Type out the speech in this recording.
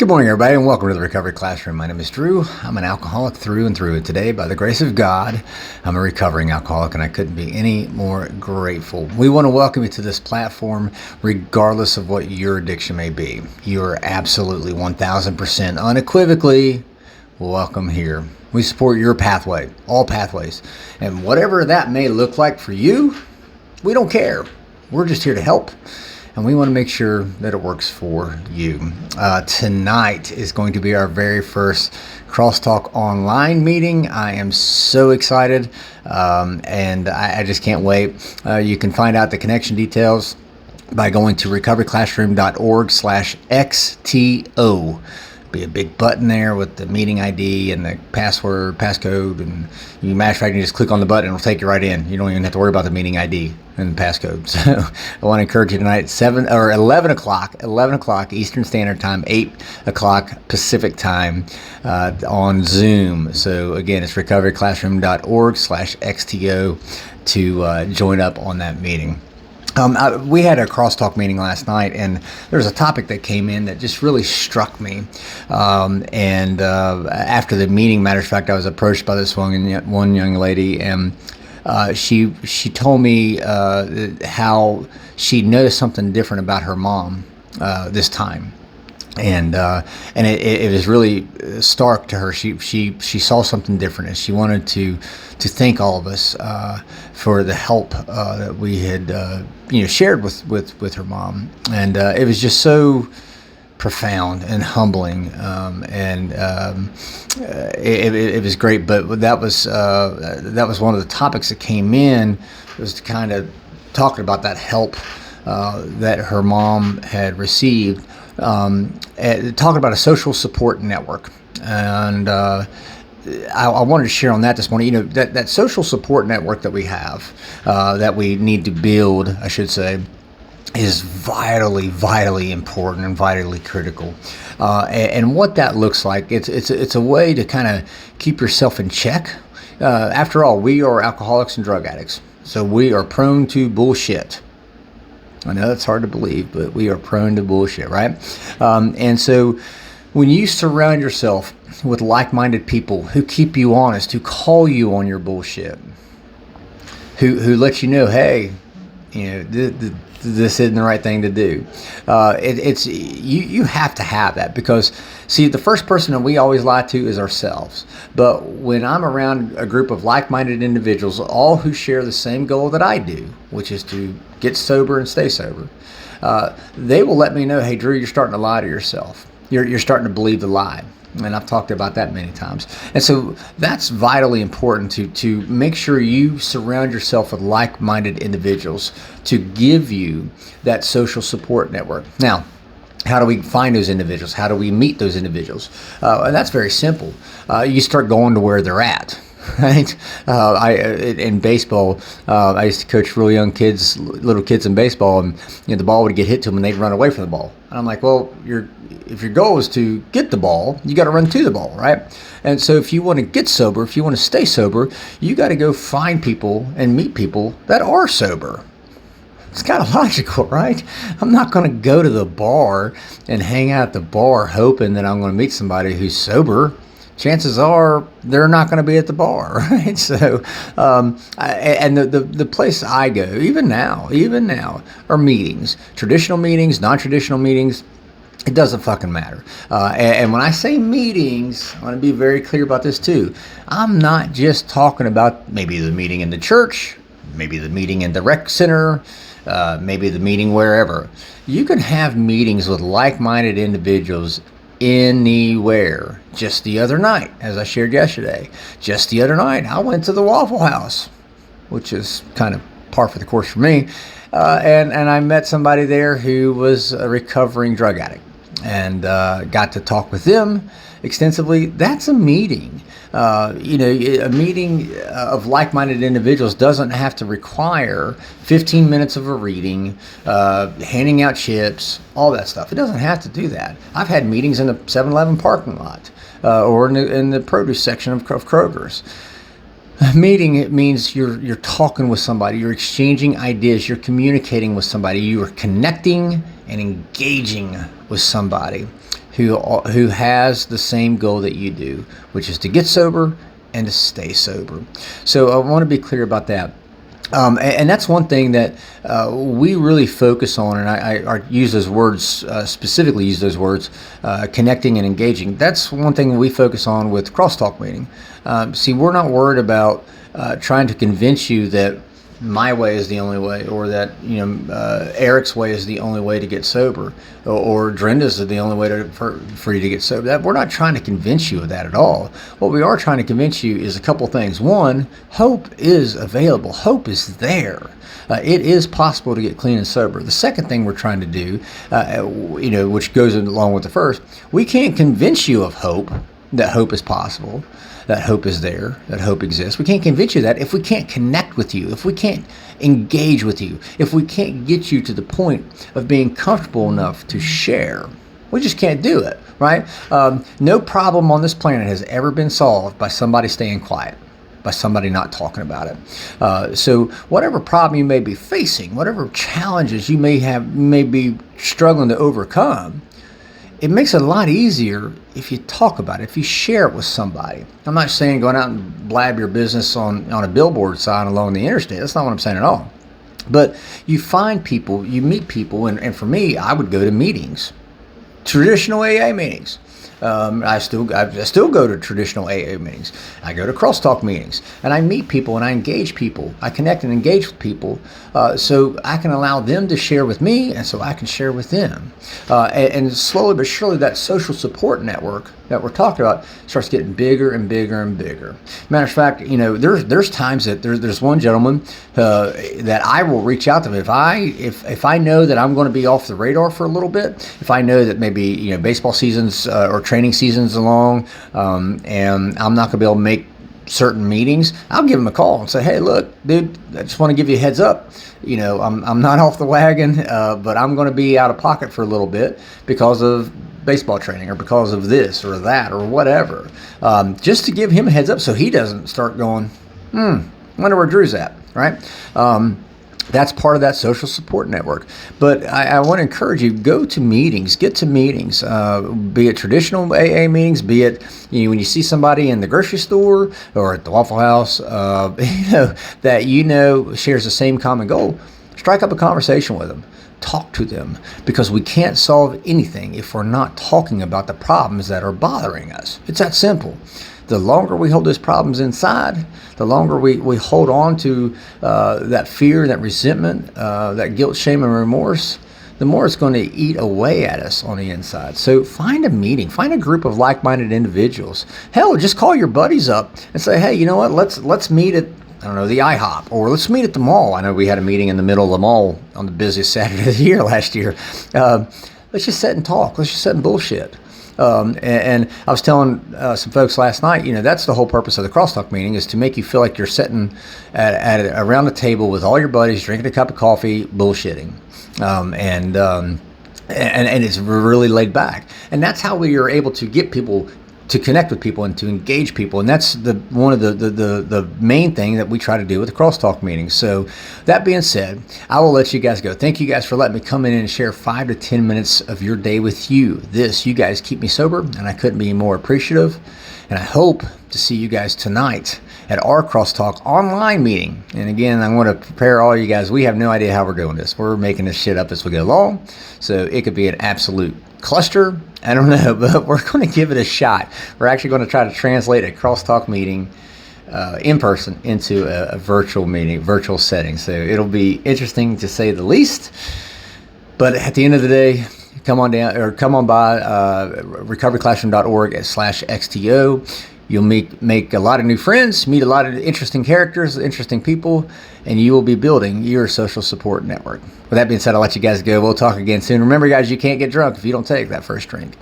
Good morning, everybody, and welcome to the Recovery Classroom. My name is Drew. I'm an alcoholic through and through. And today, by the grace of God, I'm a recovering alcoholic, and I couldn't be any more grateful. We want to welcome you to this platform, regardless of what your addiction may be. You are absolutely 1,000% unequivocally welcome here. We support your pathway, all pathways. And whatever that may look like for you, we don't care. We're just here to help. And we want to make sure that it works for you. Tonight is going to be our very first Crosstalk online meeting. I am so excited, and I just can't wait. You can find out the connection details by going to recoveryclassroom.org/XTO. Be a big button there with the meeting ID and the passcode, and you just click on the button, it'll take you right in. You don't even have to worry about the meeting ID and the passcode. So I want to encourage you tonight at 11 o'clock Eastern Standard Time, 8 o'clock Pacific Time on Zoom. So again, it's recoveryclassroom.org/XTO to join up on that meeting. We had a crosstalk meeting last night, and there was a topic that came in that just really struck me. After the meeting, matter of fact, I was approached by this one young lady, and she told me how she noticed something different about her mom this time. And it was really stark to her. She saw something different, and she wanted to thank all of us for the help that we had shared with her mom, and it was just so profound and humbling, it was great. But that was one of the topics that came in, was to kind of talking about that help that her mom had received. Talking about a social support network, and I wanted to share on that this morning. That social support network that we have, that we need to build, I should say, is vitally important and vitally critical. And what that looks like, it's a way to kind of keep yourself in check. After all, we are alcoholics and drug addicts, so we are prone to bullshit. I know that's hard to believe, but we are prone to bullshit, right? And so when you surround yourself with like-minded people who keep you honest, who call you on your bullshit, who let you know, hey, this isn't the right thing to do. You have to have that, because see, the first person that we always lie to is ourselves. But when I'm around a group of like-minded individuals, all who share the same goal that I do, which is to get sober and stay sober, they will let me know, hey, Drew, you're starting to lie to yourself. You're starting to believe the lie. And I've talked about that many times. And so that's vitally important, to make sure you surround yourself with like-minded individuals to give you that social support network. Now, how do we find those individuals? How do we meet those individuals? And that's very simple. You start going to where they're at. Right? In baseball, I used to coach real young kids, little kids in baseball, and the ball would get hit to them and they'd run away from the ball. And I'm like, well, if your goal is to get the ball, you got to run to the ball, right? And so if you want to get sober, if you want to stay sober, you got to go find people and meet people that are sober. It's kind of logical, right? I'm not going to go to the bar and hang out at the bar hoping that I'm going to meet somebody who's sober. Chances are they're not going to be at the bar, right? So, the place I go, even now, are meetings, traditional meetings, non-traditional meetings. It doesn't fucking matter. And when I say meetings, I want to be very clear about this too. I'm not just talking about maybe the meeting in the church, maybe the meeting in the rec center, maybe the meeting wherever. You can have meetings with like-minded individuals anywhere. Just the other night, as I shared yesterday, I went to the Waffle House, which is kind of par for the course for me, and I met somebody there who was a recovering drug addict, and got to talk with them extensively. That's a meeting. A meeting of like-minded individuals doesn't have to require 15 minutes of a reading, handing out chips, all that stuff. It doesn't have to do that. I've had meetings in the 7-Eleven parking lot, or in the produce section of Kroger's. A meeting, it means you're talking with somebody, you're exchanging ideas, you're communicating with somebody, you are connecting and engaging with somebody. who has the same goal that you do, which is to get sober and to stay sober. So I want to be clear about that. And that's one thing that we really focus on, and I use those words, specifically use those words, connecting and engaging. That's one thing we focus on with Crosstalk Meeting. See, we're not worried about trying to convince you that my way is the only way, or that Eric's way is the only way to get sober, or Drenda's is the only way for you to get sober. We're not trying to convince you of that at all. What we are trying to convince you is a couple things. One, hope is available. Hope is there. It is possible to get clean and sober. The second thing we're trying to do, which goes along with the first, we can't convince you of hope, that hope is possible, that hope is there, that hope exists. We can't convince you that if we can't connect with you, if we can't engage with you, if we can't get you to the point of being comfortable enough to share. We just can't do it, right? No problem on this planet has ever been solved by somebody staying quiet, by somebody not talking about it. So whatever problem you may be facing, whatever challenges you may be struggling to overcome, it makes it a lot easier if you talk about it, if you share it with somebody. I'm not saying going out and blab your business on a billboard sign along the interstate. That's not what I'm saying at all. But you find people, you meet people, and for me, I would go to meetings, traditional AA meetings. I still go to traditional AA meetings. I go to crosstalk meetings, and I meet people and I engage people. I connect and engage with people, so I can allow them to share with me, and so I can share with them. And slowly but surely, that social support network that we're talking about starts getting bigger and bigger and bigger. Matter of fact, there's times that there's one gentleman that I will reach out to him if I know that I'm going to be off the radar for a little bit. If I know that maybe baseball seasons or training seasons along, and I'm not going to be able to make certain meetings, I'll give him a call and say, hey, look, dude, I just want to give you a heads up. I'm not off the wagon, but I'm going to be out of pocket for a little bit because of baseball training or because of this or that or whatever. Just to give him a heads up so he doesn't start going, wonder where Drew's at, right? That's part of that social support network. But I want to encourage you, go to meetings, get to meetings, be it traditional AA meetings, be it when you see somebody in the grocery store or at the Waffle House, that shares the same common goal. Strike up a conversation with them. Talk to them, because we can't solve anything if we're not talking about the problems that are bothering us. It's that simple. The longer we hold those problems inside, the longer we hold on to that fear, that resentment, that guilt, shame, and remorse, the more it's going to eat away at us on the inside. So find a meeting, find a group of like-minded individuals. Hell, just call your buddies up and say, hey, you know what? Let's meet at the IHOP, or let's meet at the mall. I know we had a meeting in the middle of the mall on the busiest Saturday of the year last year. Let's just sit and talk. Let's just sit and bullshit. And I was telling some folks last night, that's the whole purpose of the crosstalk meeting, is to make you feel like you're sitting at around the table with all your buddies, drinking a cup of coffee, bullshitting. And it's really laid back. And that's how we are able to get people to connect with people and to engage people. And that's one of the main thing that we try to do with the crosstalk meetings. So that being said, I will let you guys go. Thank you guys for letting me come in and share 5 to 10 minutes of your day with you. You guys keep me sober, and I couldn't be more appreciative. And I hope to see you guys tonight at our crosstalk online meeting. And again, I want to prepare all you guys. We have no idea how we're doing this. We're making this shit up as we go along. So it could be an absolute cluster. I don't know, but we're going to give it a shot. We're actually going to try to translate a crosstalk meeting in person into a virtual meeting, virtual setting. So it'll be interesting to say the least. But at the end of the day, come on by recoveryclassroom.org/XTO. You'll make a lot of new friends, meet a lot of interesting characters, interesting people, and you will be building your social support network. With that being said, I'll let you guys go. We'll talk again soon. Remember, guys, you can't get drunk if you don't take that first drink.